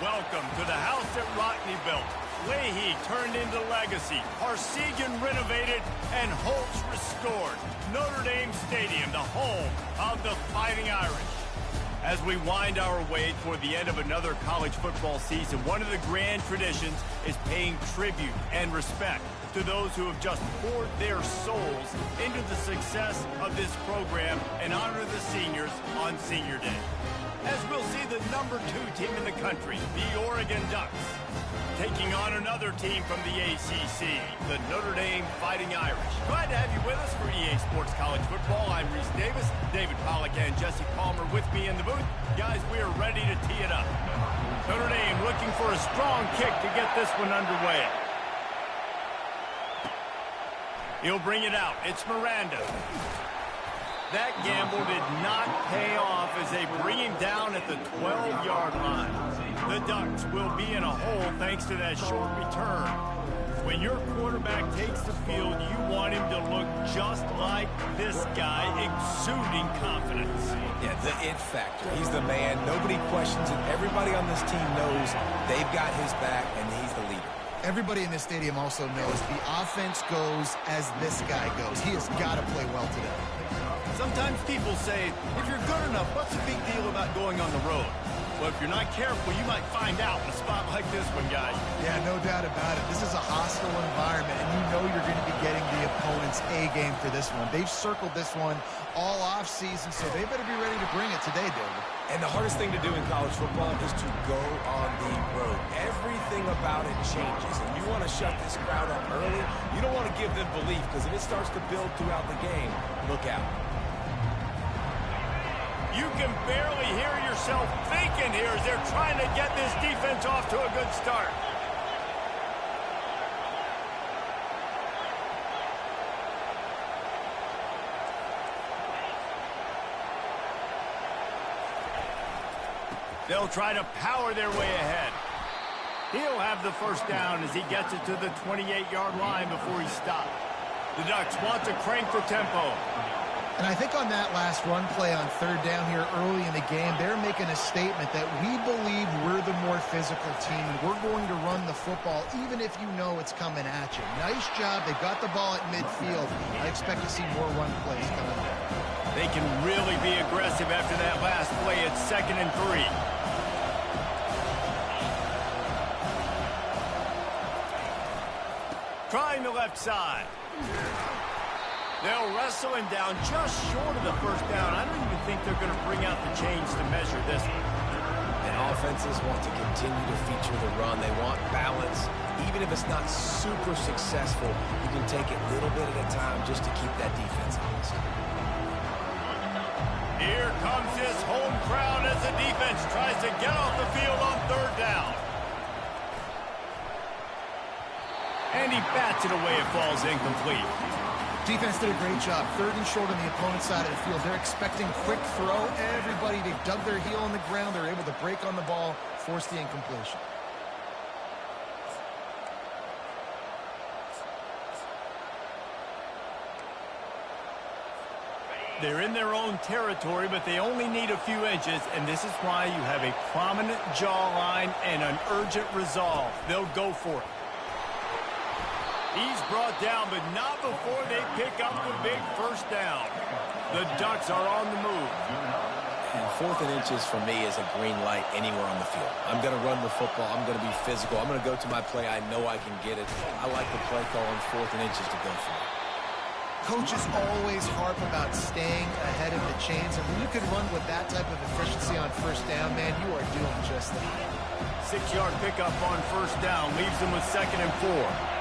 Welcome to the house that Rockne built. Leahy turned into legacy. Parsegian renovated and Holtz restored. Notre Dame Stadium, the home of the Fighting Irish. As we wind our way toward the end of another college football season, one of the grand traditions is paying tribute and respect to those who have just poured their souls into the success of this program and honor the seniors on Senior Day. As we'll see the #2 team in the country, the Oregon Ducks, taking on another team from the ACC, the Notre Dame Fighting Irish. Glad to have you with us for EA Sports College Football. I'm Reese Davis, David Pollack and Jesse Palmer with me in the booth. Guys, we are ready to tee it up. Notre Dame looking for a strong kick to get this one underway. He'll bring it out. It's Miranda. That gamble did not pay off as they bring him down at the 12-yard line. The Ducks will be in a hole thanks to that short return. When your quarterback takes the field, you want him to look just like this guy, exuding confidence. Yeah, the it factor. He's the man. Nobody questions it. Everybody on this team knows they've got his back, and he's the leader. Everybody in this stadium also knows the offense goes as this guy goes. He has got to play well today. Sometimes people say, if you're good enough, what's the big deal about going on the road? Well, if you're not careful, you might find out in a spot like this one, guys. Yeah, no doubt about it. This is a hostile environment, and you know you're going to be getting the opponent's A game for this one. They've circled this one all offseason, so they better be ready to bring it today, David. And the hardest thing to do in college football is to go on the road. Everything about it changes, and you want to shut this crowd up early. You don't want to give them belief, because if it starts to build throughout the game, look out. You can barely hear yourself thinking here as they're trying to get this defense off to a good start. They'll try to power their way ahead. He'll have the first down as he gets it to the 28-yard line before he stopped. The Ducks want to crank the tempo. And I think on that last run play on third down here early in the game, they're making a statement that we believe we're the more physical team, and we're going to run the football even if you know it's coming at you. Nice job. They got the ball at midfield. I expect to see more run plays coming up. They can really be aggressive after that last play. It's 2nd and 3. Trying the left side. They'll wrestle him down just short of the first down. I don't even think they're going to bring out the chains to measure this one. And offenses want to continue to feature the run. They want balance. Even if it's not super successful, you can take it little bit at a time just to keep that defense honest. Here comes his home crowd as the defense tries to get off the field on third down. And he bats it away. It falls incomplete. Defense did a great job. 3rd and short on the opponent's side of the field. They're expecting quick throw. Everybody, they dug their heel on the ground. They're able to break on the ball, force the incompletion. They're in their own territory, but they only need a few inches, and this is why you have a prominent jawline and an urgent resolve. They'll go for it. He's brought down, but not before they pick up the big first down. The Ducks are on the move. And 4th and inches for me is a green light anywhere on the field. I'm going to run the football. I'm going to be physical. I'm going to go to my play. I know I can get it. I like the play call on 4th and inches to go for it. Coaches always harp about staying ahead of the chains, and when you can run with that type of efficiency on first down, man, you are doing just that. 6-yard pickup on first down leaves them with 2nd and 4.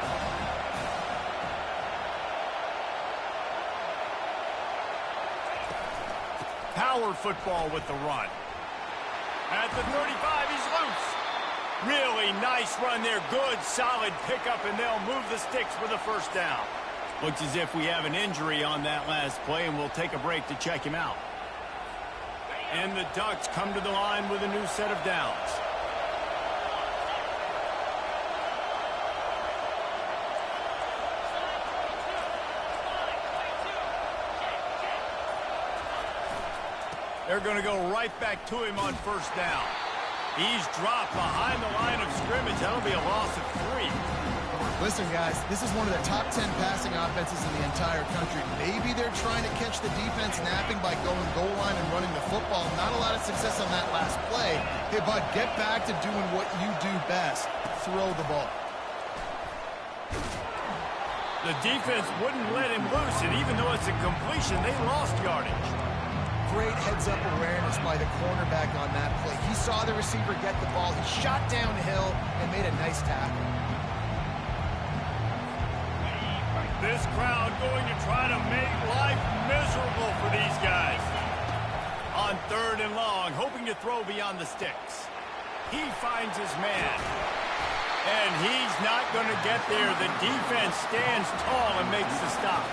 Power football with the run. At the 35, he's loose. Really nice run there. Good, solid pickup, and they'll move the sticks for the first down. Looks as if we have an injury on that last play, and we'll take a break to check him out. And the Ducks come to the line with a new set of downs. They're going to go right back to him on first down. He's dropped behind the line of scrimmage. That'll be a loss of 3. Listen, guys, this is one of the top 10 passing offenses in the entire country. Maybe they're trying to catch the defense napping by going goal line and running the football. Not a lot of success on that last play. Hey, bud, get back to doing what you do best. Throw the ball. The defense wouldn't let him loose, and even though it's a completion, they lost yardage. Great heads-up awareness by the cornerback on that play. He saw the receiver get the ball. He shot downhill and made a nice tackle. This crowd going to try to make life miserable for these guys. On 3rd and long, hoping to throw beyond the sticks. He finds his man. And he's not going to get there. The defense stands tall and makes the stop.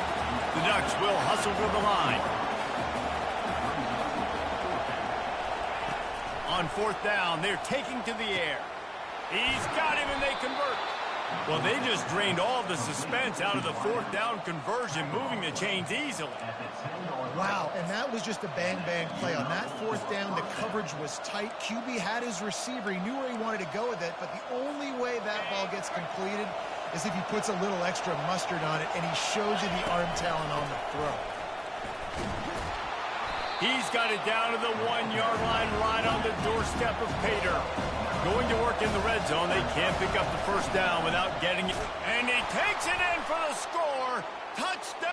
The Ducks will hustle to the line. On 4th down, they're taking to the air. He's got him and they convert. Well, they just drained all the suspense out of the 4th down conversion, moving the chains easily. Wow, and that was just a bang-bang play. On that 4th down, the coverage was tight. QB had his receiver. He knew where he wanted to go with it, but the only way that ball gets completed is if he puts a little extra mustard on it, and he shows you the arm talent on the throw. He's got it down to the 1-yard line, right on the doorstep of Pater. Going to work in the red zone. They can't pick up the 1st down without getting it. And he takes it in for the score. Touchdown.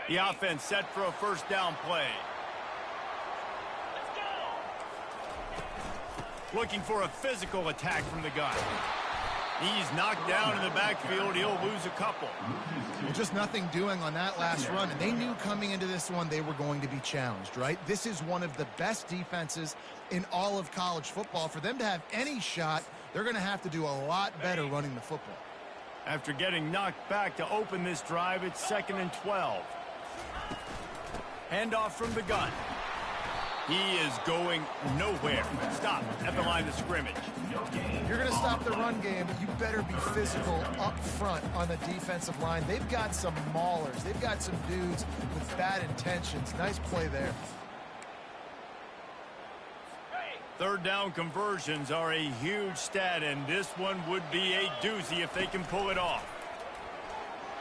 The offense set for a 1st down play. Looking for a physical attack from the gun. He's knocked down in the backfield. He'll lose a couple. Well, just nothing doing on that last run, and they knew coming into this one they were going to be challenged, right? This is one of the best defenses in all of college football. For them to have any shot, they're going to have to do a lot better running the football. After getting knocked back to open this drive, it's 2nd and 12. Handoff from the gun. He is going nowhere. Stop at the line of scrimmage. You're going to stop the run game, but you better be physical up front on the defensive line. They've got some maulers. They've got some dudes with bad intentions. Nice play there. 3rd down conversions are a huge stat, and this one would be a doozy if they can pull it off.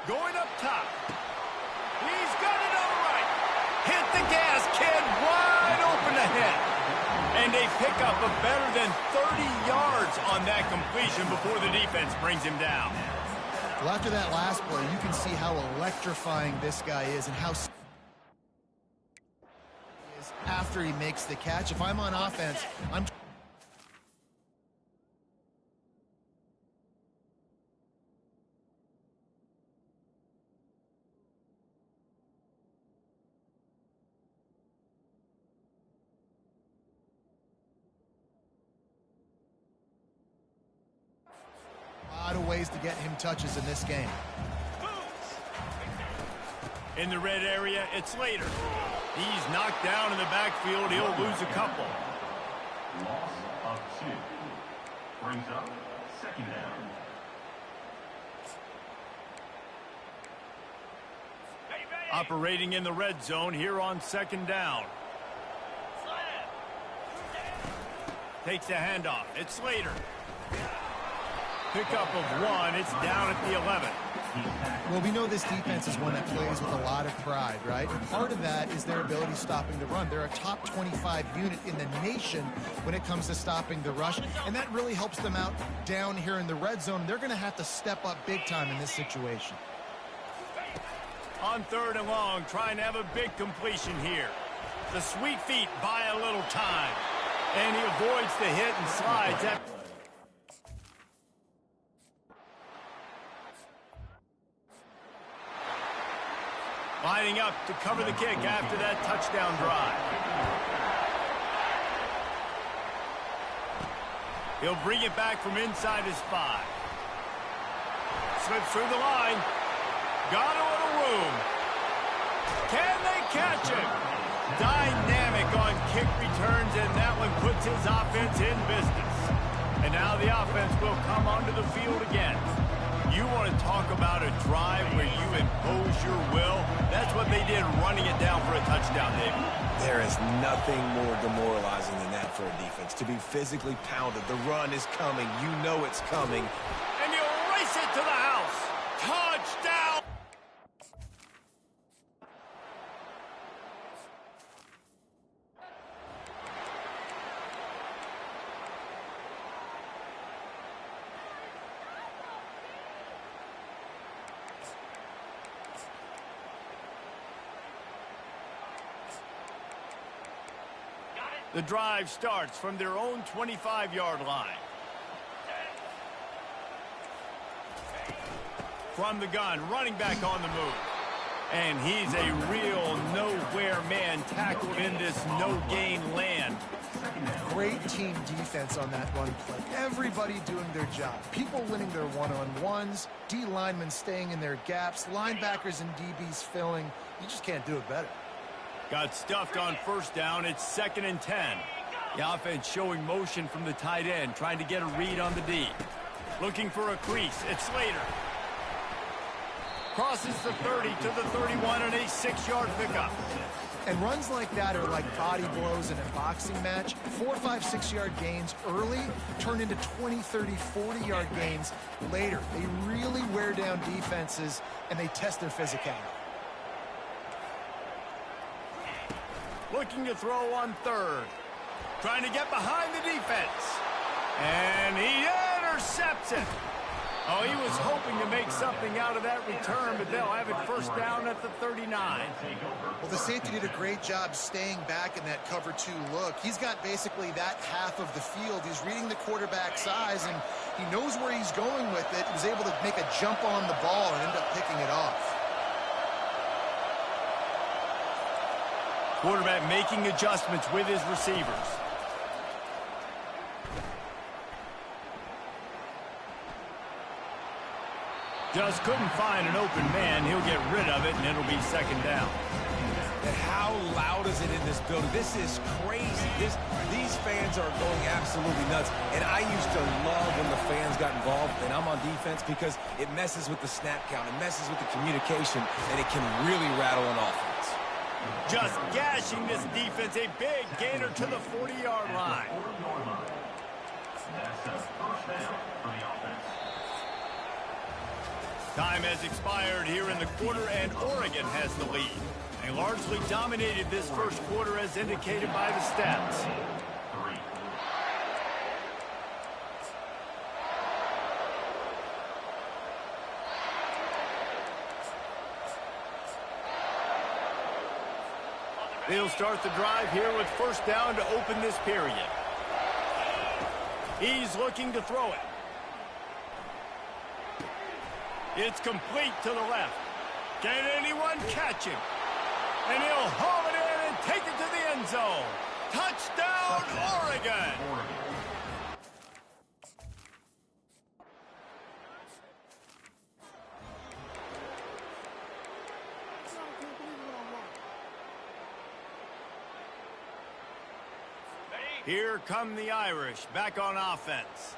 Going up top. He's got it all right. Hit the gas, kid, wide open ahead. And they pick up a better than 30 yards on that completion before the defense brings him down. Well, after that last play, you can see how electrifying this guy is and how after he makes the catch. If I'm on offense, I'm a lot of ways to get him touches in this game. In the red area, it's Slater. He's knocked down in the backfield. He'll lose a couple. Loss of 2. Brings up 2nd down. Operating in the red zone here on 2nd down. Takes the handoff. It's Slater. Pickup of 1. It's down at the 11. Well, we know this defense is one that plays with a lot of pride, right? And part of that is their ability stopping the run. They're a top 25 unit in the nation when it comes to stopping the rush, and that really helps them out down here in the red zone. They're going to have to step up big time in this situation. On 3rd and long, trying to have a big completion here. The sweet feet buy a little time. And he avoids the hit and slides. Lining up to cover the kick after that touchdown drive. He'll bring it back from inside his 5. Slips through the line. Got a little room. Can they catch him? Dynamic on kick returns, and that one puts his offense in business. And now the offense will come onto the field again. You want to talk about a drive where you impose your will? That's what they did, running it down for a touchdown, David. There is nothing more demoralizing than that for a defense. To be physically pounded, the run is coming, you know it's coming. And you'll race it to the house. Touchdown! The drive starts from their own 25-yard line. From the gun, running back on the move. And he's a real nowhere man tackled in this no-gain land. Great team defense on that run play. Everybody doing their job. People winning their one-on-ones, D linemen staying in their gaps, linebackers and DBs filling. You just can't do it better. Got stuffed on 1st down. It's 2nd and 10. The offense showing motion from the tight end, trying to get a read on the D. Looking for a crease. It's Slater. Crosses the 30 to the 31 and a 6-yard pickup. And runs like that are like body blows in a boxing match. 4, 5, 6-yard gains early turn into 20, 30, 40-yard gains later. They really wear down defenses, and they test their physicality. Looking to throw on 3rd. Trying to get behind the defense. And he intercepts it. Oh, he was hoping to make something out of that return, but they'll have it 1st down at the 39. Well, the safety did a great job staying back in that cover 2 look. He's got basically that half of the field. He's reading the quarterback's eyes, and he knows where he's going with it. He was able to make a jump on the ball and end up picking it off. Quarterback making adjustments with his receivers. Just couldn't find an open man. He'll get rid of it, and it'll be 2nd down. And how loud is it in this building? This is crazy. These fans are going absolutely nuts. And I used to love when the fans got involved, and I'm on defense, because it messes with the snap count. It messes with the communication, and it can really rattle an offense. Just gashing this defense. A big gainer to the 40-yard line. That's a 1st down for the offense. Time has expired here in the quarter, and Oregon has the lead. They largely dominated this 1st quarter as indicated by the stats. 3. They'll start the drive here with 1st down to open this period. He's looking to throw it. It's complete to the left. Can anyone catch him? And he'll haul it in and take it to the end zone. Touchdown, Oregon! Here come the Irish, back on offense.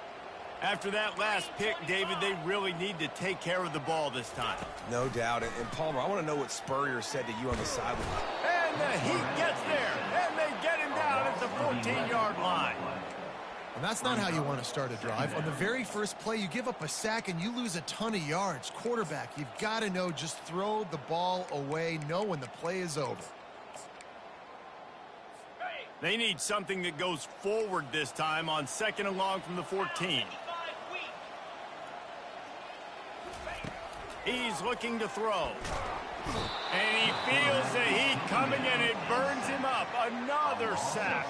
After that last pick, David, they really need to take care of the ball this time. No doubt. And Palmer, I want to know what Spurrier said to you on the sideline. And the Heat gets there, and they get him down at the 14-yard line. And that's not how you want to start a drive. On the very first play, you give up a sack and you lose a ton of yards. Quarterback, you've got to know, just throw the ball away, know when the play is over. They need something that goes forward this time on 2nd and long from the 14. He's looking to throw. And he feels the heat coming, and it burns him up. Another sack.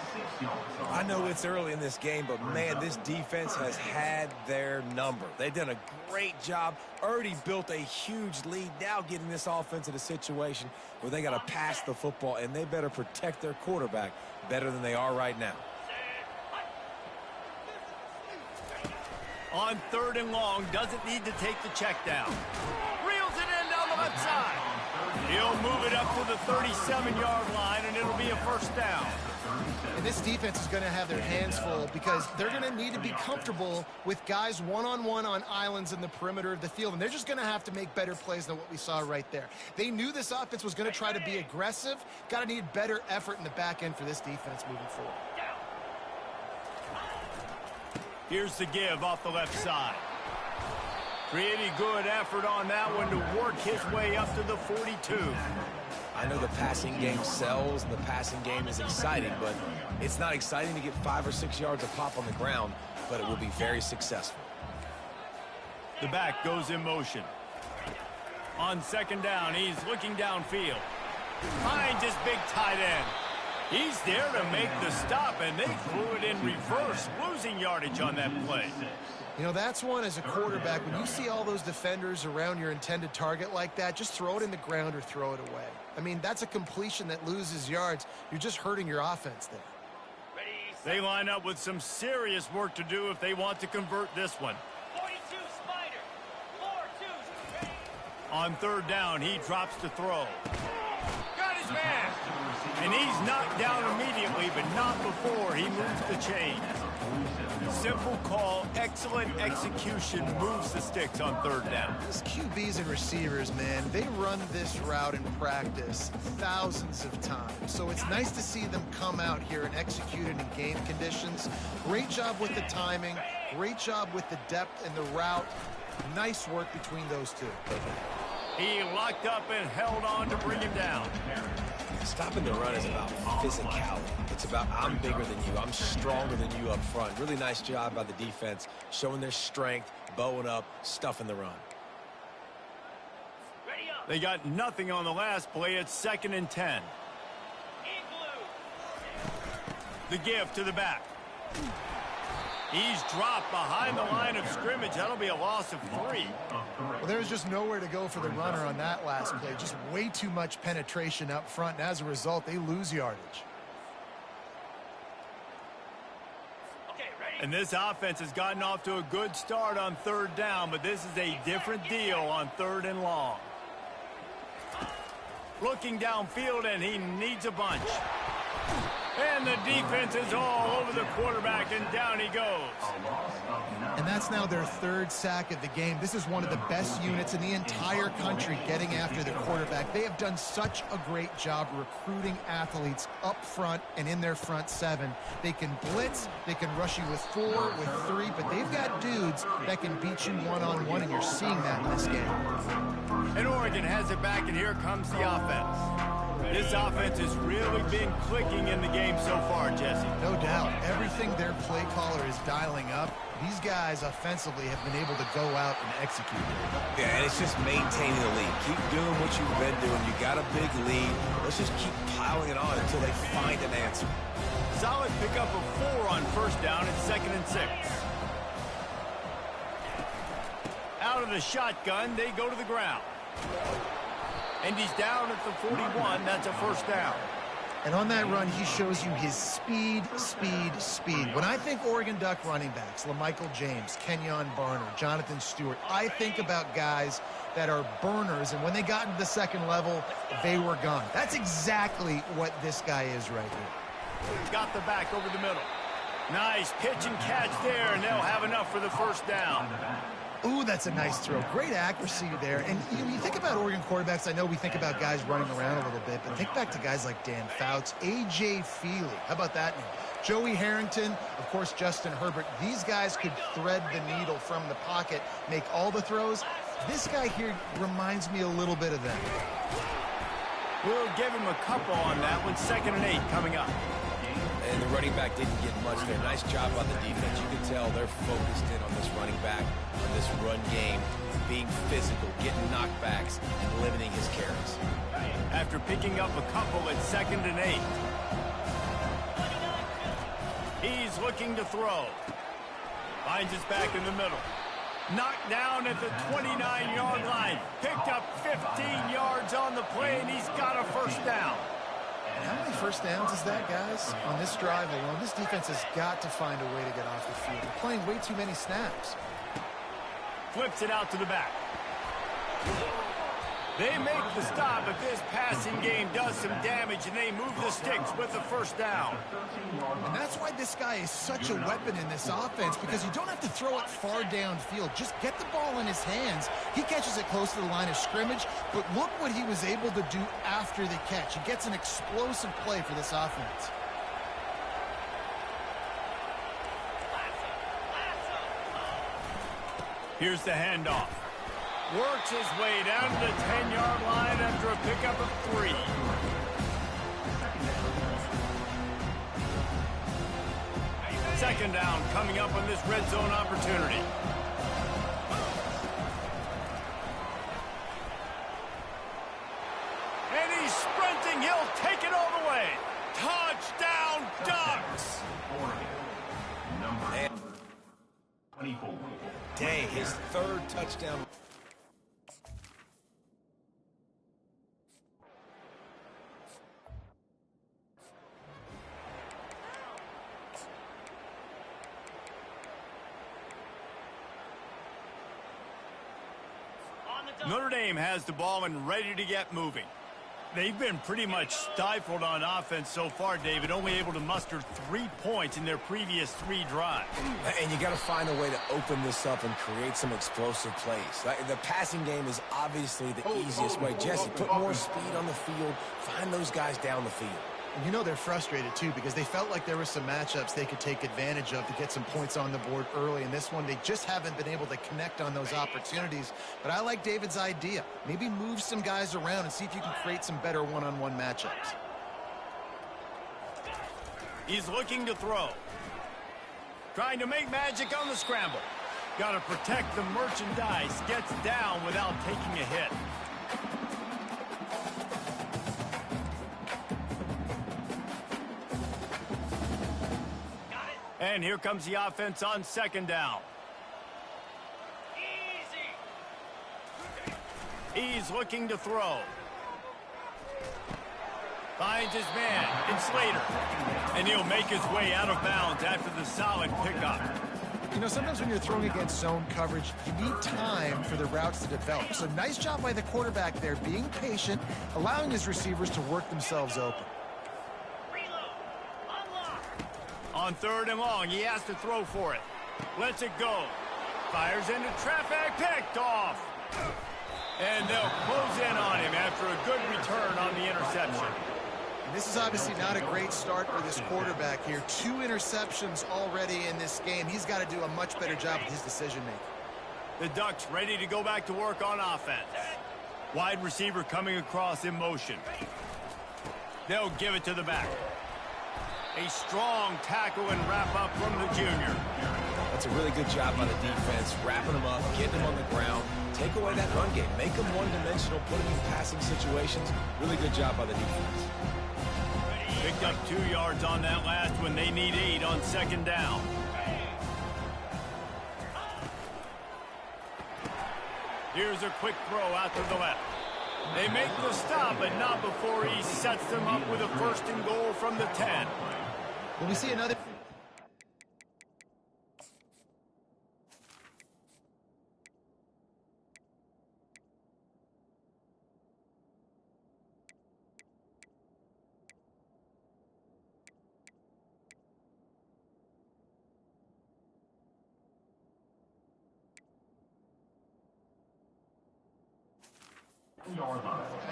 I know it's early in this game, but, man, this defense has had their number. They've done a great job, already built a huge lead, now getting this offense in a situation where they got to pass the football, and they better protect their quarterback better than they are right now. On 3rd and long, doesn't need to take the check down. Reels it in down the left side. He'll move it up to the 37-yard line, and it'll be a first down. And this defense is going to have their hands full because they're going to need to be comfortable with guys one-on-one on islands in the perimeter of the field, and they're just going to have to make better plays than what we saw right there. They knew this offense was going to try to be aggressive. Got to need better effort in the back end for this defense moving forward. Here's the give off the left side. Pretty good effort on that one to work his way up to the 42. I know the passing game sells and the passing game is exciting, but it's not exciting to get 5 or 6 yards of pop on the ground, but it will be very successful. The back goes in motion. On 2nd down, he's looking downfield. Finds his big tight end. He's there to make the stop, and they threw it in reverse, losing yardage on that play. You know, that's one as a quarterback. When you see all those defenders around your intended target like that, just throw it in the ground or throw it away. I mean, that's a completion that loses yards. You're just hurting your offense there. They line up with some serious work to do if they want to convert this one. 42 Spider. 4-2. On 3rd down, he drops to throw. Got his man. And he's knocked down immediately, but not before he moves the chain. Simple call, excellent execution, moves the sticks on 3rd down. These QBs and receivers, man, they run this route in practice thousands of times. So it's nice to see them come out here and execute it in game conditions. Great job with the timing, great job with the depth and the route. Nice work between those two. He locked up and held on to bring him down. Stopping the run is about physicality. It's about I'm bigger than you. I'm stronger than you up front. Really nice job by the defense, showing their strength, bowing up, stuffing the run. They got nothing on the last play. It's 2nd and 10. The give to the back. He's dropped behind the line of scrimmage. That'll be a loss of 3. Well, there was just nowhere to go for the runner on that last play. Just way too much penetration up front, and as a result, they lose yardage. And this offense has gotten off to a good start on 3rd down, but this is a different deal on 3rd and long. Looking downfield, and he needs a bunch. And the defense is all over the quarterback, and down he goes. And that's now their 3rd sack of the game. This is one of the best units in the entire country getting after the quarterback. They have done such a great job recruiting athletes up front and in their front 7. They can blitz, they can rush you with 4, with 3, but they've got dudes that can beat you one-on-one, and you're seeing that in this game. And Oregon has it back, and here comes the offense. This offense has really been clicking in the game so far, Jesse. No doubt. Everything their play caller is dialing up, these guys offensively have been able to go out and execute. Yeah, and it's just maintaining the lead. Keep doing what you've been doing. You got a big lead. Let's just keep piling it on until they find an answer. Solid pickup of 4 on 1st down. It's 2nd and 6. Out of the shotgun, they go to the ground. And he's down at the 41. That's a first down. And on that run, he shows you his speed, speed, speed. When I think Oregon Duck running backs, LaMichael James, Kenyon Barner, Jonathan Stewart, I think about guys that are burners, and when they got into the 2nd level, they were gone. That's exactly what this guy is right here. Got the back over the middle. Nice pitch and catch there, and they'll have enough for the first down. Ooh, that's a nice throw. Great accuracy there. And you think about Oregon quarterbacks, I know we think about guys running around a little bit, but think back to guys like Dan Fouts, A.J. Feely. How about that name? Joey Harrington, of course, Justin Herbert. These guys could thread the needle from the pocket, make all the throws. This guy here reminds me a little bit of them. We'll give him a couple on that one. 2nd and 8 coming up. And the running back didn't get much there. Nice job on the defense. You can tell they're focused in on this running back, on this run game. being physical, getting knockbacks, and limiting his carries. After picking up a couple at 2nd and 8. He's looking to throw. Finds his back in the middle. Knocked down at the 29-yard line. Picked up 15 yards on the play, and he's got a first down. And how many first downs is that, guys? On this drive alone, this defense has got to find a way to get off the field. They're playing way too many snaps. Flips it out to the back. They make the stop, but this passing game does some damage, and they move the sticks with the first down. And that's why this guy is such a weapon in this offense, because you don't have to throw it far downfield. Just get the ball in his hands. He catches it close to the line of scrimmage, but look what he was able to do after the catch. He gets an explosive play for this offense. Here's the handoff. Works his way down to the 10-yard line after a pickup of 3. Second down coming up on this red zone opportunity. And he's sprinting. He'll take it all the way. Touchdown, Ducks! And 24. dang, his 3rd touchdown. Notre Dame has the ball and ready to get moving. They've been pretty much stifled on offense so far, David, only able to muster 3 points in their previous 3 drives. And you got to find a way to open this up and create some explosive plays. The passing game is obviously the easiest way. Jesse, put more speed on the field. Find those guys down the field. And you know they're frustrated, too, because they felt like there were some matchups they could take advantage of to get some points on the board early. In this one, they just haven't been able to connect on those opportunities. But I like David's idea. Maybe move some guys around and see if you can create some better one-on-one matchups. He's looking to throw. Trying to make magic on the scramble. Got to protect the merchandise. Gets down without taking a hit. And here comes the offense on 2nd down. He's looking to throw. Finds his man. It's Slater. And he'll make his way out of bounds after the solid pickup. You know, sometimes when you're throwing against zone coverage, you need time for the routes to develop. So nice job by the quarterback there, being patient, allowing his receivers to work themselves open. On 3rd and long, he has to throw for it. Lets it go. Fires into traffic, picked off. And they'll close in on him after a good return on the interception. And this is obviously not a great start for this quarterback here. 2 interceptions already in this game. He's got to do a much better job with his decision-making. The Ducks ready to go back to work on offense. Wide receiver coming across in motion. They'll give it to the back. A strong tackle and wrap up from the junior. That's a really good job by the defense, wrapping them up, getting them on the ground. Take away that run game. Make them one-dimensional, put them in passing situations. Really good job by the defense. Picked up 2 yards on that last one. They need 8 on 2nd down. Here's a quick throw out to the left. They make the stop, but not before he sets them up with a 1st and goal from the 10. Will we see another...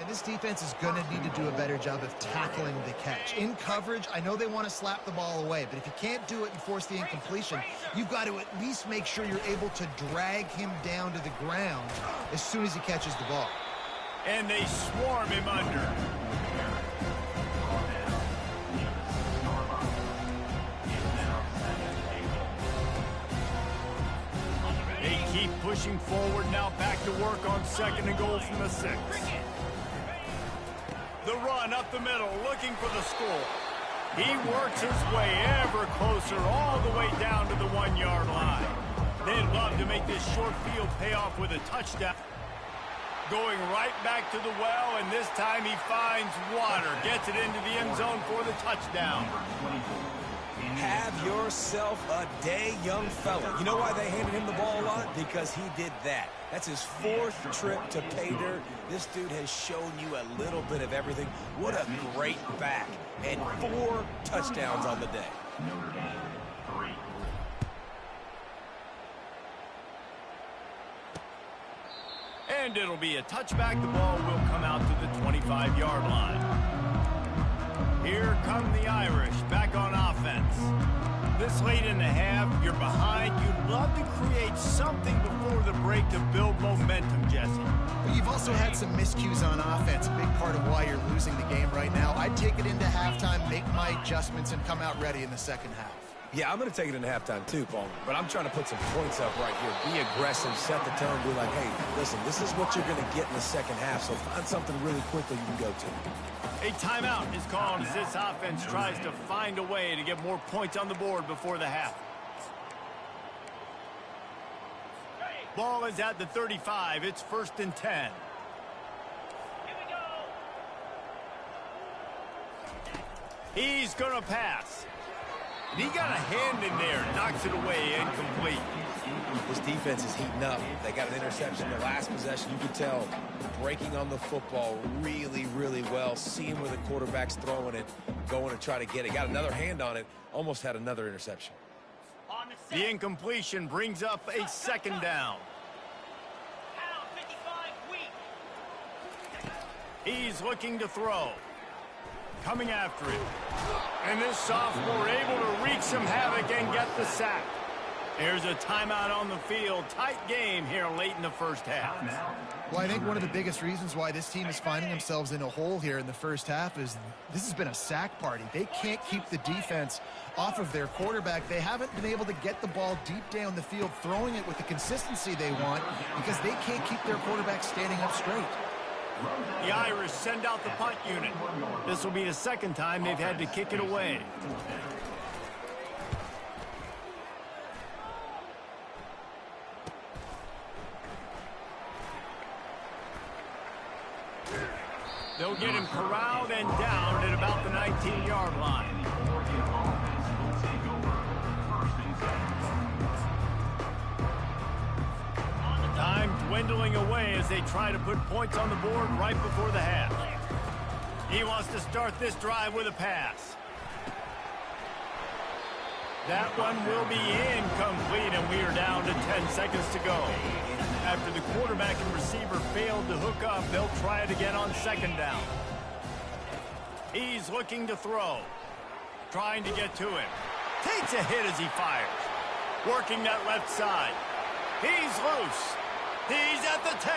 This defense is going to need to do a better job of tackling the catch. In coverage, I know they want to slap the ball away, but if you can't do it and force the incompletion, you've got to at least make sure you're able to drag him down to the ground as soon as he catches the ball. And they swarm him under. They keep keep pushing forward. Now back to work on 2nd and goal from the 6. The run up the middle, looking for the score. He works his way ever closer all the way down to the 1-yard line. They'd love to make this short field pay off with a touchdown. Going right back to the well, and this time he finds water. Gets it into the end zone for the touchdown. Have yourself a day, young fella. You know why they handed him the ball a lot? Because he did that. That's his 4th trip to pay dirt. This dude has shown you a little bit of everything. What a great back. And 4 touchdowns on the day. Notre Dame, 3. And it'll be a touchback. The ball will come out to the 25-yard line. Here come the Irish back on offense. This late in the half, you're behind. You'd love to create something before the break to build momentum, Jesse. But you've also had some miscues on offense, a big part of why you're losing the game right now. I'd take it into halftime, make my adjustments, and come out ready in the second half. Yeah, I'm going to take it into halftime too, Paul. But I'm trying to put some points up right here. Be aggressive, set the tone, be like, hey, listen, this is what you're going to get in the second half, so find something really quickly you can go to. A timeout is called as this offense tries to find a way to get more points on the board before the half. Ball is at the 35. It's 1st and 10. He's going to pass. And he got a hand in there, knocks it away, incomplete. This defense is heating up. They got an interception the last possession. You could tell breaking on the football really, really well, seeing where the quarterback's throwing it, going to try to get it. Got another hand on it, almost had another interception. The incompletion brings up a 2nd down. He's looking to throw. Coming after it. And this sophomore able to wreak some havoc and get the sack. There's a timeout on the field. Tight game here late in the first half. Well, I think one of the biggest reasons why this team is finding themselves in a hole here in the first half is this has been a sack party. They can't keep the defense off of their quarterback. They haven't been able to get the ball deep down the field, throwing it with the consistency they want because they can't keep their quarterback standing up straight. The Irish send out the punt unit. This will be the 2nd time they've had to kick it away. They'll get him corralled and down at about the 19-yard line. Oregon offense will take over 1st and 7. Time dwindling away as they try to put points on the board right before the half. He wants to start this drive with a pass. That one will be incomplete, and we are down to 10 seconds to go. After the quarterback and receiver failed to hook up, they'll try it again on 2nd down. He's looking to throw. Trying to get to him. Takes a hit as he fires. Working that left side. He's loose. He's at the 10.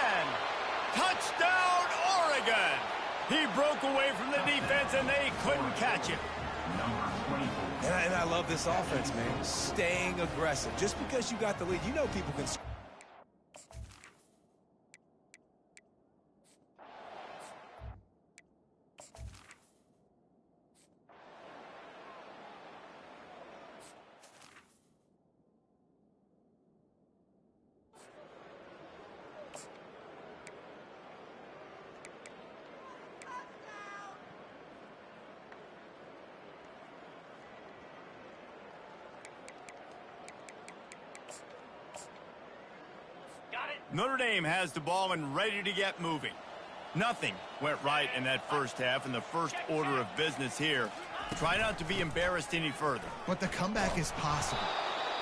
Touchdown, Oregon! He broke away from the defense, and they couldn't catch him. Number 24. And I love this offense, man. Staying aggressive. Just because you got the lead, you know people can score. Notre Dame has the ball and ready to get moving. Nothing went right in that first half, and the first order of business here. Try not to be embarrassed any further. But the comeback is possible.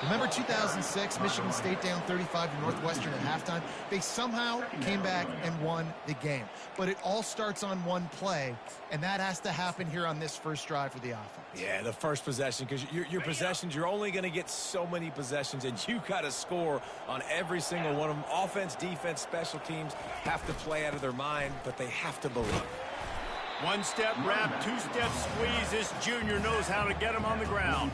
Remember 2006, Michigan State down 35 to Northwestern at halftime? They somehow came back and won the game. But it all starts on one play, and that has to happen here on this first drive for the offense. Yeah, the first possession, because your possessions, you're only going to get so many possessions, and you got to score on every single one of them. Offense, defense, special teams have to play out of their mind, but they have to believe. One-step wrap, two-step squeeze. This junior knows how to get him on the ground.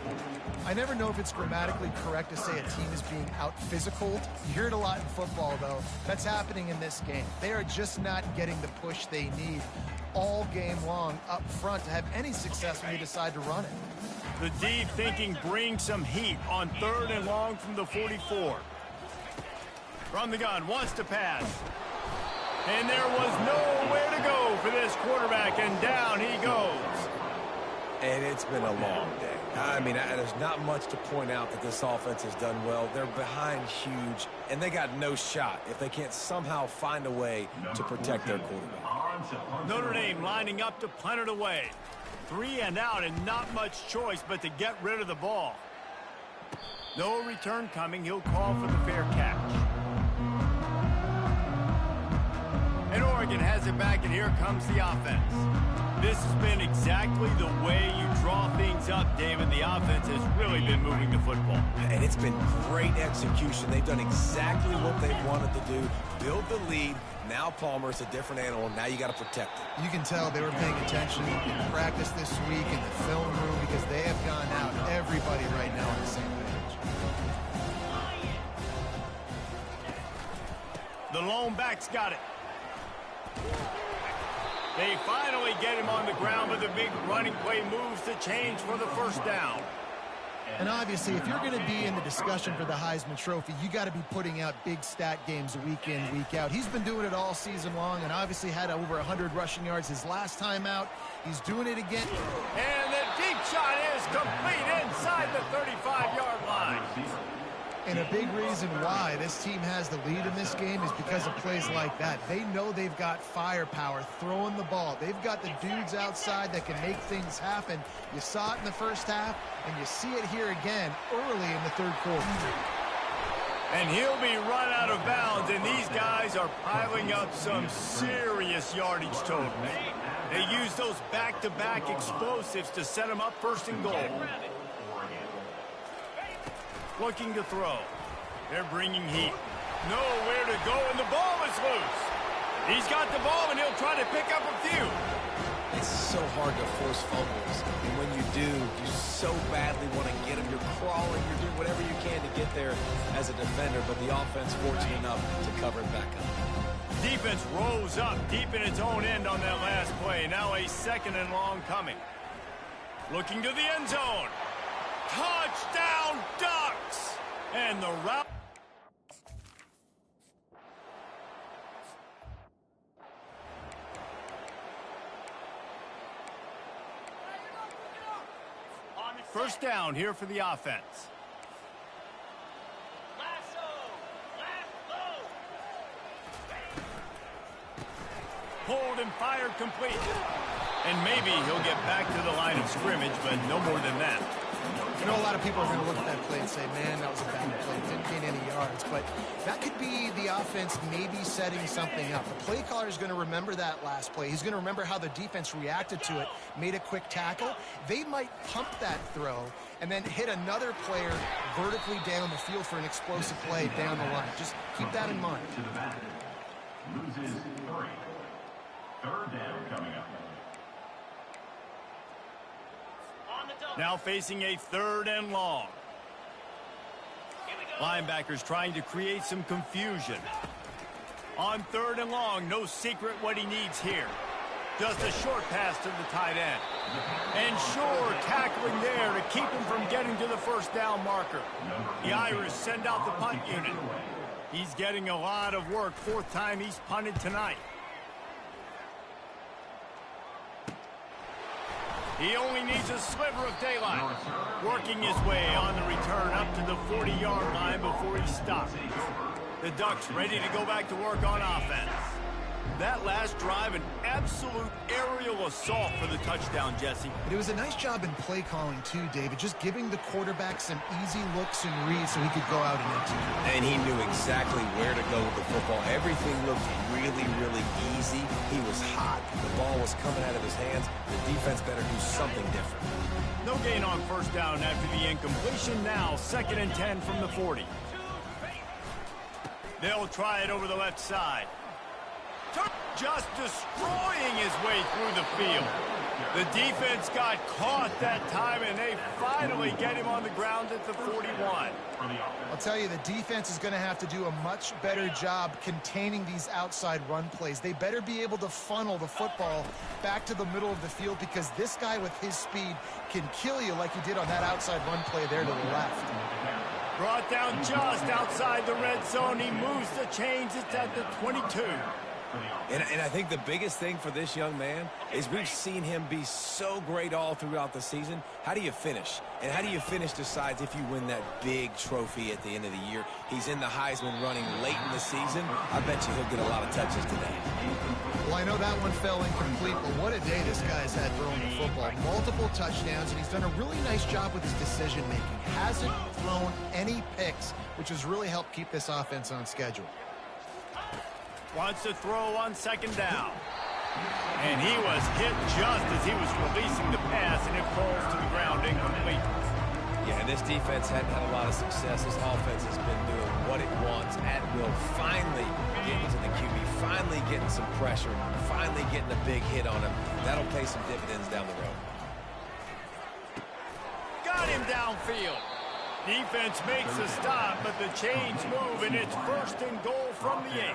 I never know if it's grammatically correct to say a team is being out-physicaled. You hear it a lot in football, though. That's happening in this game. They are just not getting the push they need all game long up front to have any success when you decide to run it. The deep thinking brings some heat on 3rd and long from the 44. From the gun, wants to pass. And there was nowhere to go for this quarterback, and down he goes. And it's been a long day. I mean, there's not much to point out that this offense has done well. They're behind huge, and they got no shot if they can't somehow find a way to protect their quarterback. Notre Dame lining up to punt it away. 3 and out, and not much choice but to get rid of the ball. No return coming. He'll call for the fair catch. And Oregon has it back, and here comes the offense. This has been exactly the way you draw things up, David. The offense has really been moving the football. And it's been great execution. They've done exactly what they wanted to do. Build the lead. Now Palmer's a different animal. Now you got to protect it. You can tell they were paying attention in practice this week in the film room because they have gone out, everybody right now on the same page. The lone back's got it. They finally get him on the ground, but the big running play moves the change for the first down. And obviously, if you're going to be in the discussion for the Heisman Trophy, you got to be putting out big stat games week in, week out. He's been doing it all season long and obviously had over 100 rushing yards his last time out. He's doing it again. And the deep shot is complete inside the 35-yard line. And a big reason why this team has the lead in this game is because of plays like that. They know they've got firepower throwing the ball. They've got the dudes outside that can make things happen. You saw it in the first half, and you see it here again early in the third quarter. And he'll be run out of bounds, and these guys are piling up some serious yardage total. They use those back-to-back explosives to set them up 1st and goal. Looking to throw. They're bringing heat. Nowhere to go, and the ball is loose. He's got the ball, and he'll try to pick up a few. It's so hard to force fumbles. And when you do, you so badly want to get them. You're crawling. You're doing whatever you can to get there as a defender, but the offense fortunate enough to cover it back up. Defense rose up deep in its own end on that last play. Now a 2nd and long coming. Looking to the end zone. Touchdown, Ducks! And the route... First down here for the offense. Pulled and fired complete. And maybe he'll get back to the line of scrimmage, but no more than that. You know, a lot of people are going to look at that play and say, man, that was a bad play. Didn't gain any yards. But that could be the offense maybe setting something up. The play caller is going to remember that last play. He's going to remember how the defense reacted to it, made a quick tackle. They might pump that throw and then hit another player vertically down the field for an explosive play down the line. Just keep that in mind. To the basket. Loses 3. 3rd down coming up. Now facing a 3rd and long. Linebackers trying to create some confusion. On 3rd and long, no secret what he needs here. Just a short pass to the tight end. And sure, tackling there to keep him from getting to the first down marker. The Irish send out the punt unit. He's getting a lot of work. 4th time he's punted tonight. He only needs a sliver of daylight. Working his way on the return up to the 40-yard line before he stops. The Ducks ready to go back to work on offense. That last drive, an absolute aerial assault for the touchdown, Jesse. It was a nice job in play calling, too, David, just giving the quarterback some easy looks and reads so he could go out and execute. And he knew exactly where to go with the football. Everything looked really, really easy. He was hot. The ball was coming out of his hands. The defense better do something different. No gain on first down after the incompletion. Now 2nd and 10 from the 40. They'll try it over the left side. Just destroying his way through the field. The defense got caught that time, and they finally get him on the ground at the 41. I'll tell you, the defense is going to have to do a much better job containing these outside run plays. They better be able to funnel the football back to the middle of the field, because this guy with his speed can kill you like he did on that outside run play there to the left. Brought down just outside the red zone. He moves the chains. It's at the 22. And I think the biggest thing for this young man is we've seen him be so great all throughout the season. How do you finish? And how do you finish decides if you win that big trophy at the end of the year. He's in the Heisman running late in the season. I bet you he'll get a lot of touches today. Well, I know that one fell incomplete, but what a day this guy's had throwing the football. Multiple touchdowns, and he's done a really nice job with his decision-making. Hasn't thrown any picks, which has really helped keep this offense on schedule. Wants to throw on second down. And he was hit just as he was releasing the pass, and it falls to the ground incomplete. Yeah, and this defense hadn't had a lot of success. This offense has been doing what it wants at will. Finally getting to the QB, finally getting some pressure, finally getting a big hit on him. That'll pay some dividends down the road. Got him downfield. Defense makes a stop, but the chains move, and it's 1st and goal from the 8.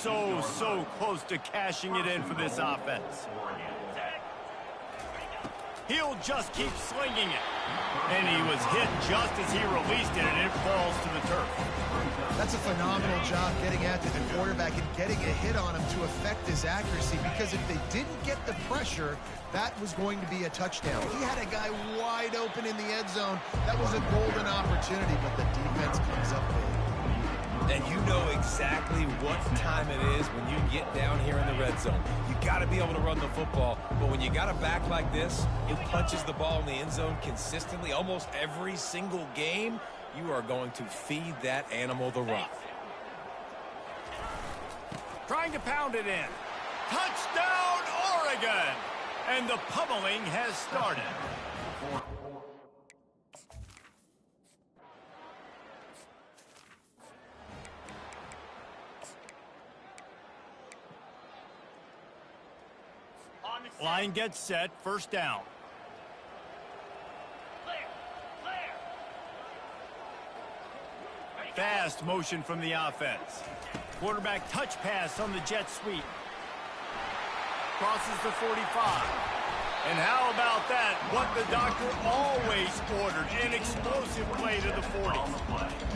So close to cashing it in for this offense. He'll just keep slinging it. And he was hit just as he released it, and it falls to the turf. That's a phenomenal job getting after the quarterback and getting a hit on him to affect his accuracy, because if they didn't get the pressure, that was going to be a touchdown. He had a guy wide open in the end zone. That was a golden opportunity, but the defense comes up big. And you know exactly what time it is when you get down here in the red zone. You got to be able to run the football, but when you got a back like this who punches the ball in the end zone consistently almost every single game, you are going to feed that animal the rock. Trying to pound it in. Touchdown, Oregon! And the pummeling has started. Line gets set, 1st down. Fast motion from the offense. Quarterback touch pass on the jet sweep. Crosses the 45. And how about that? What the doctor always ordered, an explosive play to the 40.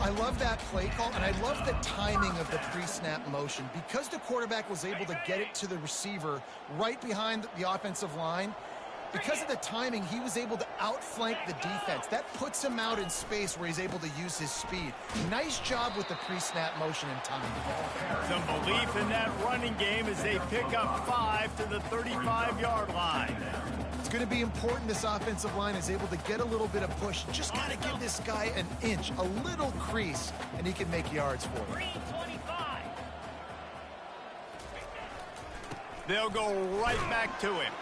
I love that play call, and I love the timing of the pre-snap motion. Because the quarterback was able to get it to the receiver right behind the offensive line, because of the timing, he was able to outflank the defense. That puts him out in space where he's able to use his speed. Nice job with the pre-snap motion and timing. Some belief in that running game as they pick up 5 to the 35-yard line. It's going to be important this offensive line is able to get a little bit of push. Just got to give this guy an inch, a little crease, and he can make yards for it. They'll go right back to him.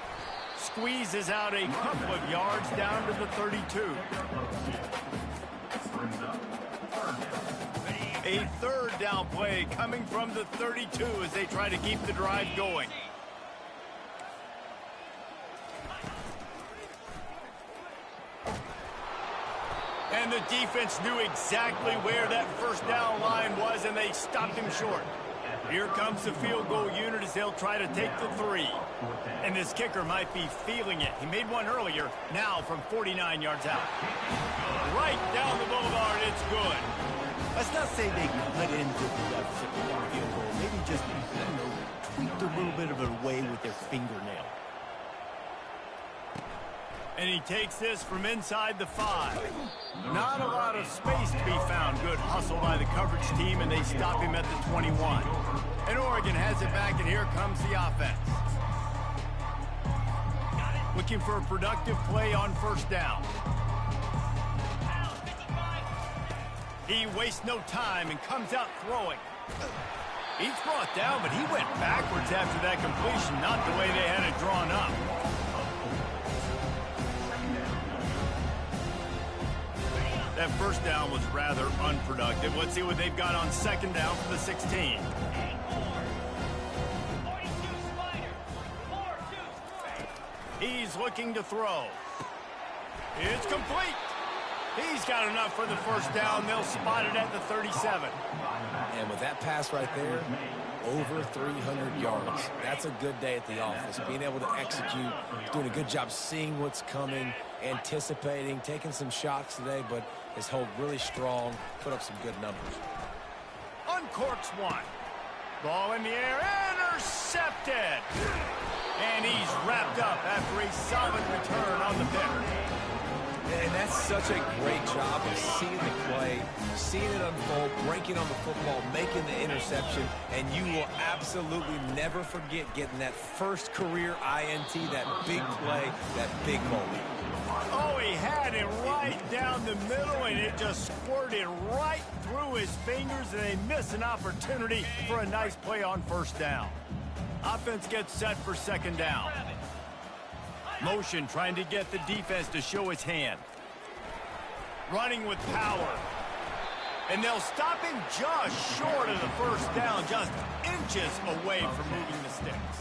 Squeezes out a couple of yards down to the 32. A 3rd down play coming from the 32 as they try to keep the drive going. And the defense knew exactly where that 1st down line was, and they stopped him short. Here comes the field goal unit as they'll try to take the 3. And this kicker might be feeling it. He made one earlier, now from 49 yards out. Right down the boulevard, it's good. Let's not say they cut into the field goal. Maybe just, tweaked a little bit of it away with their fingernail. And he takes this from inside the 5. Not a lot of space to be found. Good hustle by the coverage team, and they stop him at the 21. And Oregon has it back, and here comes the offense. Looking for a productive play on 1st down. He wastes no time and comes out throwing. He's brought down, but he went backwards after that completion, not the way they had it drawn up. That 1st down was rather unproductive. Let's see what they've got on 2nd down for the 16. he's looking to throw. It's complete. He's got enough for the first down. They'll spot it at the 37. And with that pass right there, over 300 yards. That's a good day at the office. Being able to execute, doing a good job seeing what's coming, anticipating, taking some shots today, but his hold really strong, put up some good numbers. Uncorks one. Ball in the air, intercepted. And he's wrapped up after a solid return on the pick. And that's such a great job of seeing the play, seeing it unfold, breaking on the football, making the interception, and you will absolutely never forget getting that first career INT, that big play, that big moment. Oh, he had it right down the middle, and it just squirted right through his fingers, and they miss an opportunity for a nice play on first down. Offense gets set for second down. Motion trying to get the defense to show its hand. Running with power. And they'll stop him just short of the first down, just inches away from moving the sticks.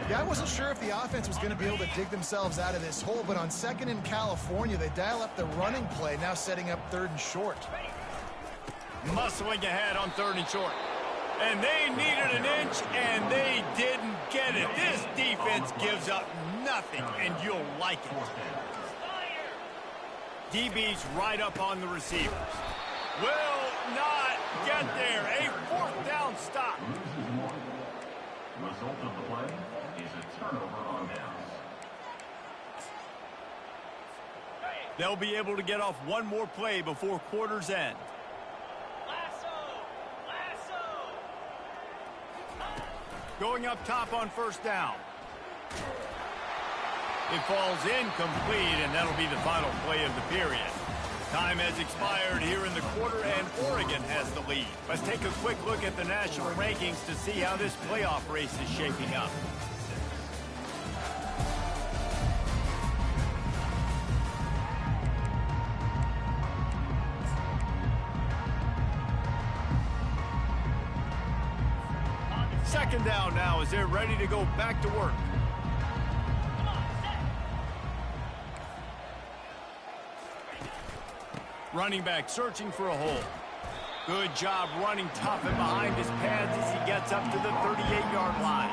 Yeah, I wasn't sure if the offense was going to be able to dig themselves out of this hole, but on second in California, they dial up the running play, now setting up third and short. Muscling ahead on third and short. And they needed an inch, and they didn't get it. This defense gives up nothing, and you'll like it. DB's right up on the receivers. Will not get there. A fourth down stop. Result of the play is a turnover on downs. They'll be able to get off one more play before quarter's end. Going up top on first down. It falls incomplete, and that'll be the final play of the period. Time has expired here in the quarter, and Oregon has the lead. Let's take a quick look at the national rankings to see how this playoff race is shaping up. Second down now as they're ready to go back to work. Running back searching for a hole. Good job running tough and behind his pads as he gets up to the 38-yard line.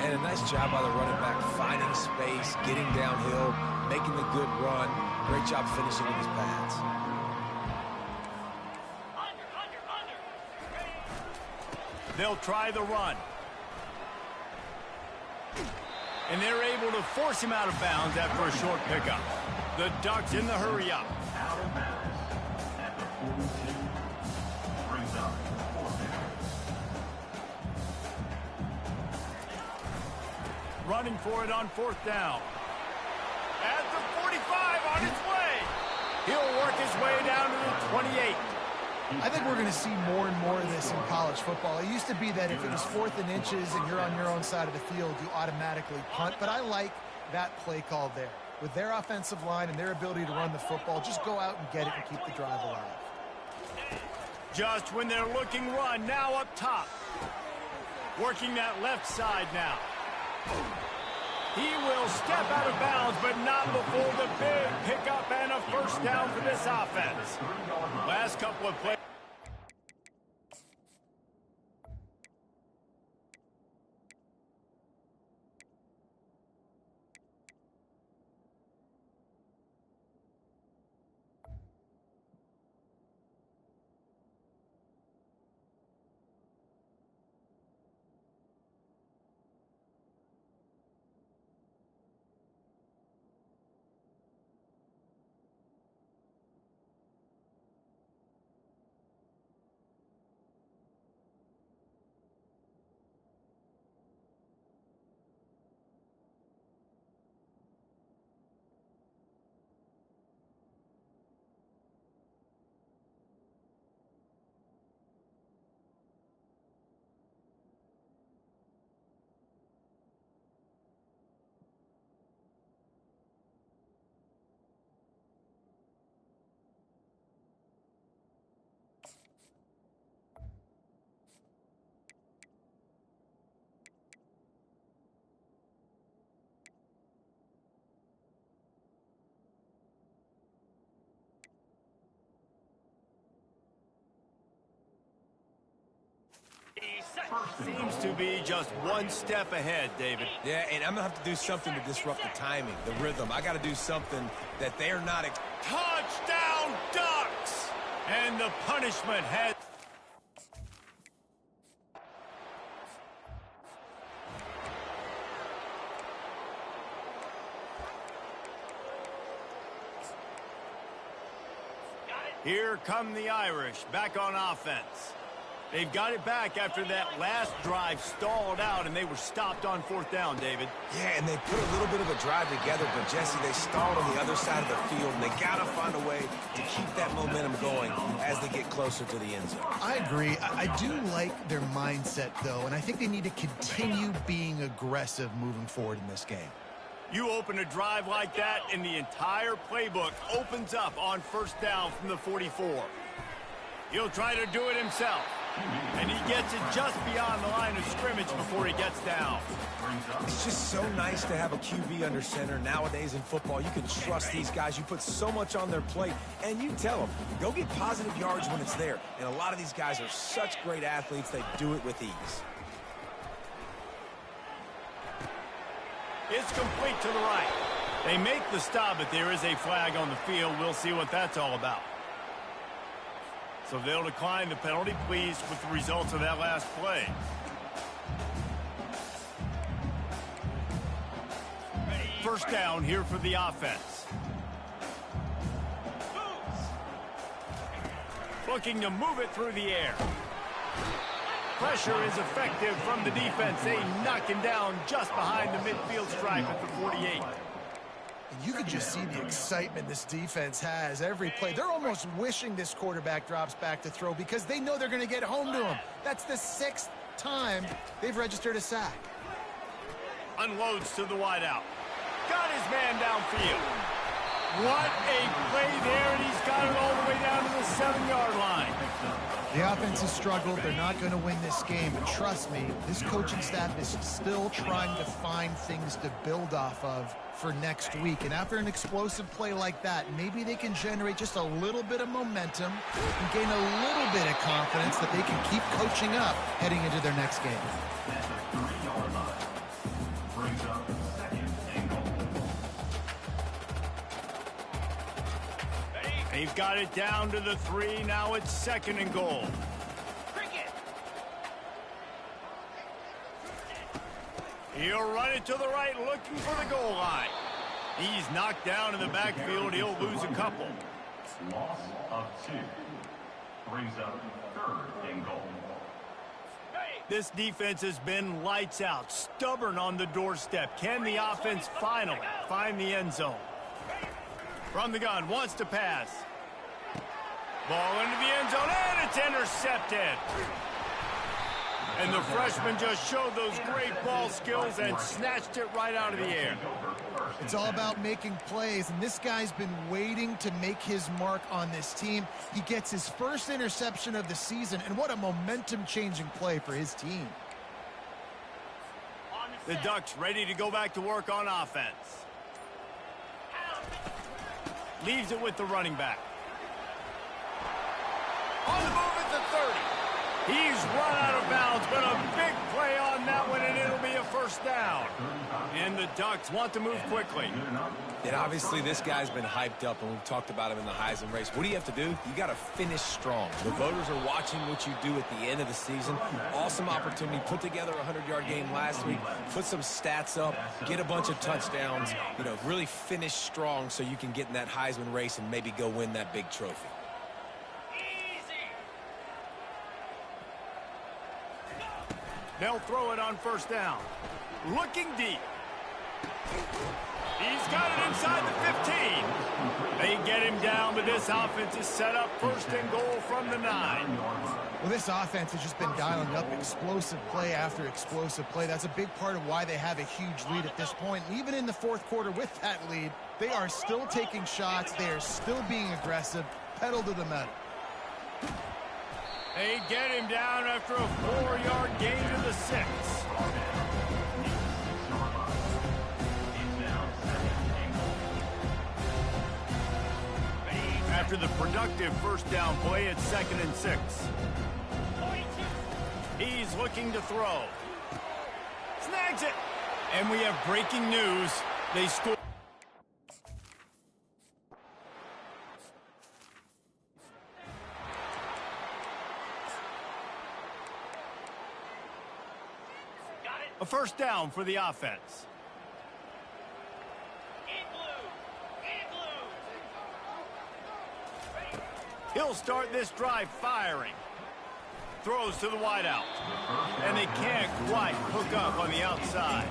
And a nice job by the running back, finding space, getting downhill, making the good run. Great job finishing with his pads. They'll try the run. And they're able to force him out of bounds after a short pickup. The Ducks in the hurry up. Out of bounds at the 42. Brings up 4th down. Running for it on fourth down. At the 45 on its way. He'll work his way down to the 28. I think we're going to see more and more of this in college football. It used to be that if it was 4th and inches and you're on your own side of the field, you automatically punt. But I like that play call there. With their offensive line and their ability to run the football, just go out and get it and keep the drive alive. Just when they're looking run, now up top. Working that left side now. He will step out of bounds, but not before the big pickup and a first down for this offense. Last couple of plays. Seems to be just one step ahead, David. Yeah, and I'm going to have to do something to disrupt the timing, the rhythm. I got to do something that they're not... Touchdown, Ducks! And the punishment has... Here come the Irish, back on offense. They've got it back after that last drive stalled out, and they were stopped on fourth down, David. Yeah, and they put a little bit of a drive together, but, Jesse, they stalled on the other side of the field, and they got to find a way to keep that momentum going as they get closer to the end zone. I agree. I do like their mindset, though, and I think they need to continue being aggressive moving forward in this game. You open a drive like that, and the entire playbook opens up on first down from the 44. He'll try to do it himself, and he gets it just beyond the line of scrimmage before he gets down. It's just so nice to have a QB under center. Nowadays in football, you can trust these guys. You put so much on their plate, and you tell them, go get positive yards when it's there. And a lot of these guys are such great athletes, they do it with ease. It's complete to the right. They make the stop, but there is a flag on the field. We'll see what that's all about. So they'll decline the penalty, pleased with the results of that last play. First down here for the offense. Looking to move it through the air. Pressure is effective from the defense. They knock him down just behind the midfield stripe at the 48. And you can just see the excitement this defense has every play. They're almost wishing this quarterback drops back to throw because they know they're going to get home to him. That's the 6th time they've registered a sack. Unloads to the wideout. Got his man downfield. What a play there, and he's got it all the way down to the 7-yard line. The offense has struggled. They're not going to win this game. But trust me, this coaching staff is still trying to find things to build off of for next week. And after an explosive play like that, maybe they can generate just a little bit of momentum and gain a little bit of confidence that they can keep coaching up heading into their next game. At the 3-yard line. Brings up second and goal. They've got it down to the 3. Now it's second and goal. He'll run it to the right, looking for the goal line. He's knocked down in the backfield. He'll lose a couple. Loss of 2. Brings up third and goal. This defense has been lights out, stubborn on the doorstep. Can the offense finally find the end zone? From the gun, wants to pass. Ball into the end zone, and it's intercepted. And the freshman just showed those great ball skills and snatched it right out of the air. It's all about making plays, and this guy's been waiting to make his mark on this team. He gets his first interception of the season, and what a momentum-changing play for his team. The Ducks ready to go back to work on offense. Leaves it with the running back. On the move at the 30. He's run out of bounds, but a big play on that one, and it'll be a first down. And the Ducks want to move quickly. And obviously this guy's been hyped up, and we've talked about him in the Heisman race. What do you have to do? You got to finish strong. The voters are watching what you do at the end of the season. Awesome opportunity. Put together a 100-yard game last week. Put some stats up. Get a bunch of touchdowns. You know, really finish strong so you can get in that Heisman race and maybe go win that big trophy. They'll throw it on first down. Looking deep. He's got it inside the 15. They get him down, but this offense is set up first and goal from the 9. Well, this offense has just been dialing up explosive play after explosive play. That's a big part of why they have a huge lead at this point. And even in the fourth quarter with that lead, they are still taking shots. They are still being aggressive, pedal to the metal. They get him down after a 4-yard gain to the 6. After the productive first down play, it's 2nd and 6. He He's looking to throw. Snags it. And we have breaking news. They score. A first down for the offense. He'll start this drive firing. Throws to the wideout. And they can't quite hook up on the outside.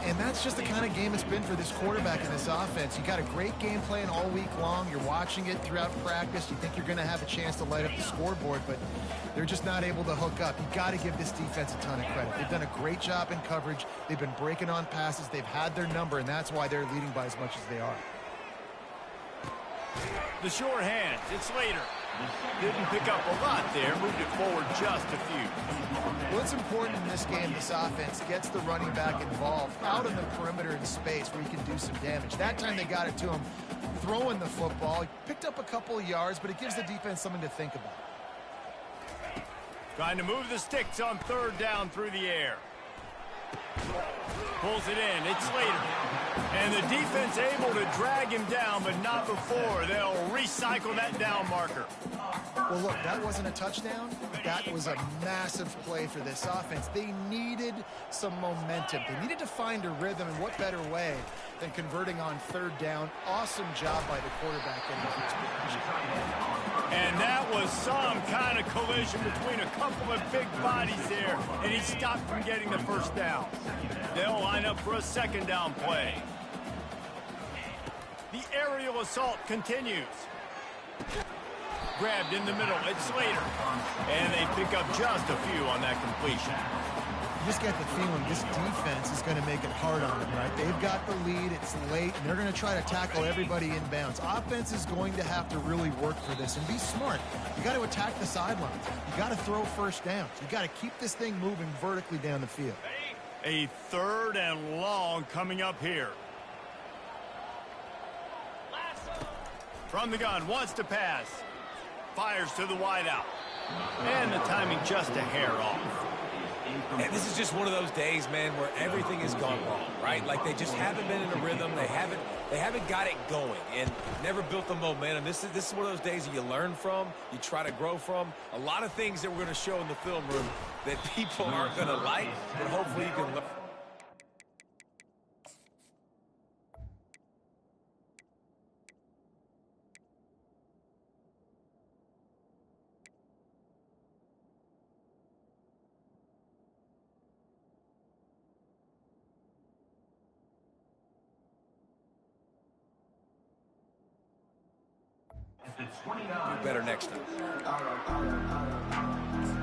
And that's just the kind of game it's been for this quarterback in this offense. You got a great game plan all week long. You're watching it throughout practice. You think you're going to have a chance to light up the scoreboard, but they're just not able to hook up. You got to give this defense a ton of credit. They've done a great job in coverage. They've been breaking on passes. They've had their number, and that's why they're leading by as much as they are. The short hands. It's Slater. Didn't pick up a lot there. Moved it forward just a few. Well, it's important in this game, this offense gets the running back involved out in the perimeter in space where he can do some damage. That time they got it to him throwing the football. He picked up a couple of yards, but it gives the defense something to think about. Trying to move the sticks on third down through the air. Pulls it in. It's Slater. And the defense able to drag him down, but not before. They'll recycle that down marker. Well, look, that wasn't a touchdown. That was a massive play for this offense. They needed some momentum. They needed to find a rhythm, and what better way than converting on third down. Awesome job by the quarterback in the first position. And that was some kind of collision between a couple of big bodies there, and he stopped from getting the first down. They'll line up for a second down play. The aerial assault continues. Grabbed in the middle. It's Slater. And they pick up just a few on that completion. You just get the feeling this defense is going to make it hard on them, right? They've got the lead. It's late, and they're going to try to tackle everybody inbounds. Offense is going to have to really work for this and be smart. You got to attack the sidelines. You got to throw first downs. You got to keep this thing moving vertically down the field. A third and long coming up here. From the gun, wants to pass. Fires to the wideout. And the timing just a hair off. And this is just one of those days, man, where everything has gone wrong, right? Like they just haven't been in a rhythm. They haven't got it going and never built the momentum. This is one of those days that you learn from, you try to grow from. A lot of things that we're going to show in the film room that people aren't going to like, but hopefully you can learn. Do better next time.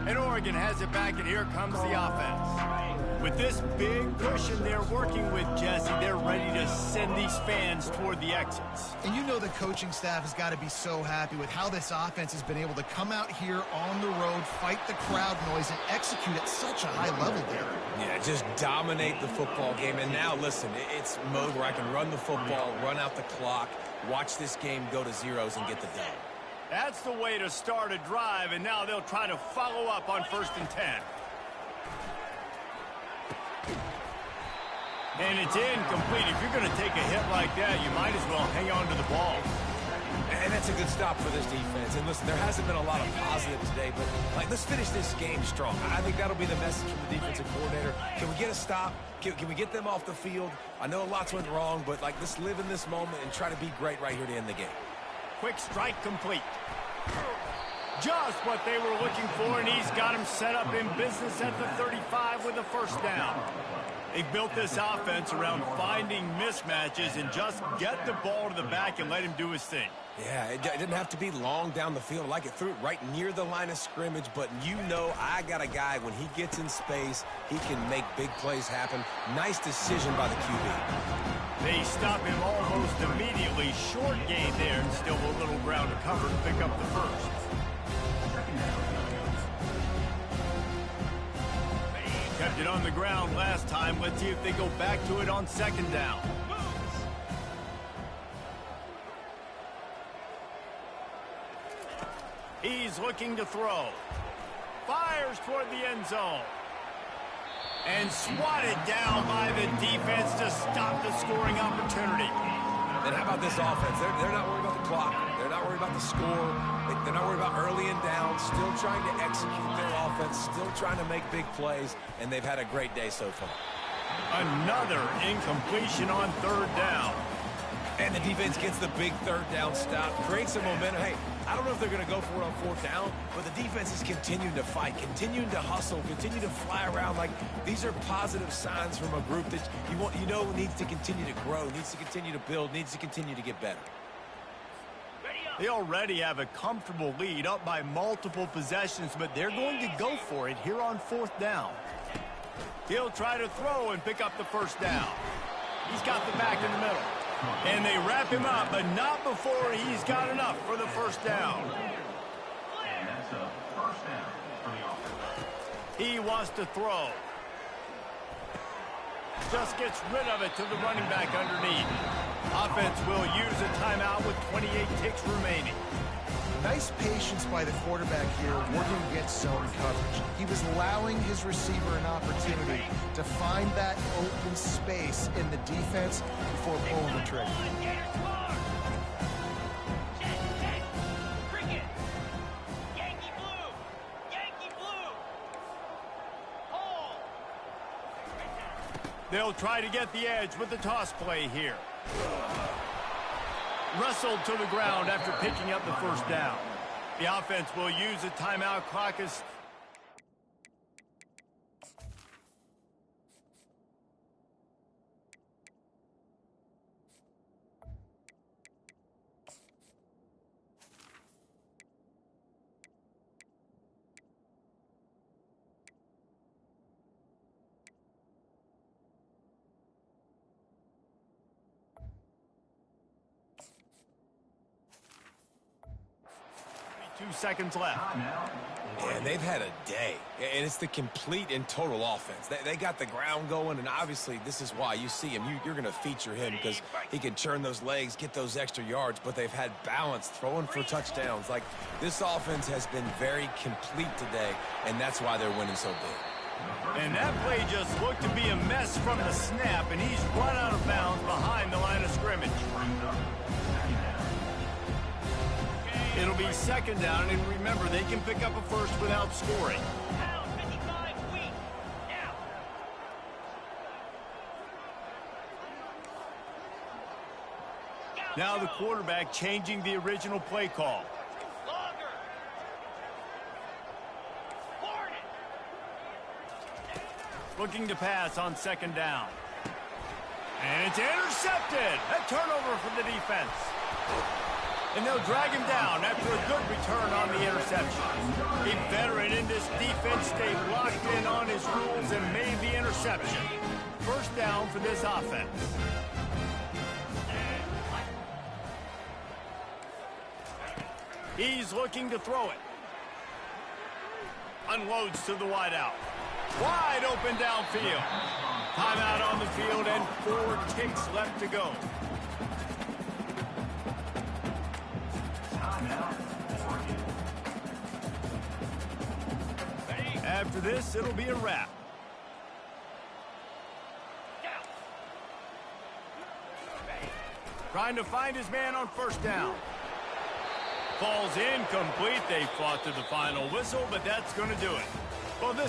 And Oregon has it back, and here comes the offense. With this big cushion they're working with, Jesse, they're ready to send these fans toward the exits. And you know the coaching staff has got to be so happy with how this offense has been able to come out here on the road, fight the crowd noise, and execute at such a high level there. Yeah, just dominate the football game. And now, listen, it's mode where I can run the football, run out the clock, watch this game go to zeros and get the dub. That's the way to start a drive, and now they'll try to follow up on 1st and 10. And it's incomplete. If you're going to take a hit like that, you might as well hang on to the ball. And that's a good stop for this defense. And listen, there hasn't been a lot of positive today, but like, let's finish this game strong. I think that'll be the message from the defensive coordinator. Can we get a stop? Can we get them off the field? I know lots went wrong, but like, let's live in this moment and try to be great right here to end the game. Quick strike complete. Just what they were looking for, and he's got him set up in business at the 35 with a first down. They've built this offense around finding mismatches and just get the ball to the back and let him do his thing. Yeah, it didn't have to be long down the field. Like, it threw it right near the line of scrimmage, but you know I got a guy, when he gets in space, he can make big plays happen. Nice decision by the QB. They stop him almost immediately. Short gain there, and still a little ground to cover to pick up the first. Kept it on the ground last time. Let's see if they go back to it on 2nd down. He's looking to throw. Fires toward the end zone. And swatted down by the defense to stop the scoring opportunity. And how about this offense? They're not worried about the clock. They're not worried about the score. They're not worried about early and down. Still trying to execute their offense. Still trying to make big plays. And they've had a great day so far. Another incompletion on third down. And the defense gets the big third down stop. Creates some momentum. Hey, I don't know if they're going to go for it on fourth down, but the defense is continuing to fight, continuing to hustle, continue to fly around. Like, these are positive signs from a group that you know needs to continue to grow, needs to continue to build, needs to continue to get better. They already have a comfortable lead up by multiple possessions, but they're going to go for it here on fourth down. He'll try to throw and pick up the first down. He's got the back in the middle. And they wrap him up, but not before he's got enough for the first down. And that's a first down for the offense. He wants to throw. Just gets rid of it to the running back underneath. Offense will use a timeout with 28 ticks remaining. Nice patience by the quarterback here, working against zone coverage. He was allowing his receiver an opportunity to find that open space in the defense before pulling the trigger. They'll try to get the edge with the toss play here. Wrestled to the ground after picking up the first down. The offense will use a timeout. Clock is... seconds left. And they've had a day, and it's the complete and total offense. They got the ground going, and obviously this is why you see him. You're going to feature him because he can churn those legs, get those extra yards, but they've had balance, throwing for touchdowns. Like, this offense has been very complete today, and that's why they're winning so big. And that play just looked to be a mess from the snap, and he's run out of bounds behind the line of scrimmage. It'll be second down, and remember, they can pick up a first without scoring. Now the quarterback changing the original play call. Looking to pass on second down. And it's intercepted. A turnover for the defense. And they'll drag him down after a good return on the interception. A veteran in this defense stayed locked in on his rules and made the interception. First down for this offense. He's looking to throw it. Unloads to the wideout. Wide open downfield. Timeout on the field and 4 ticks left to go. After this, it'll be a wrap. Trying to find his man on first down. Falls incomplete. They fought to the final whistle, but that's going to do it. Well, this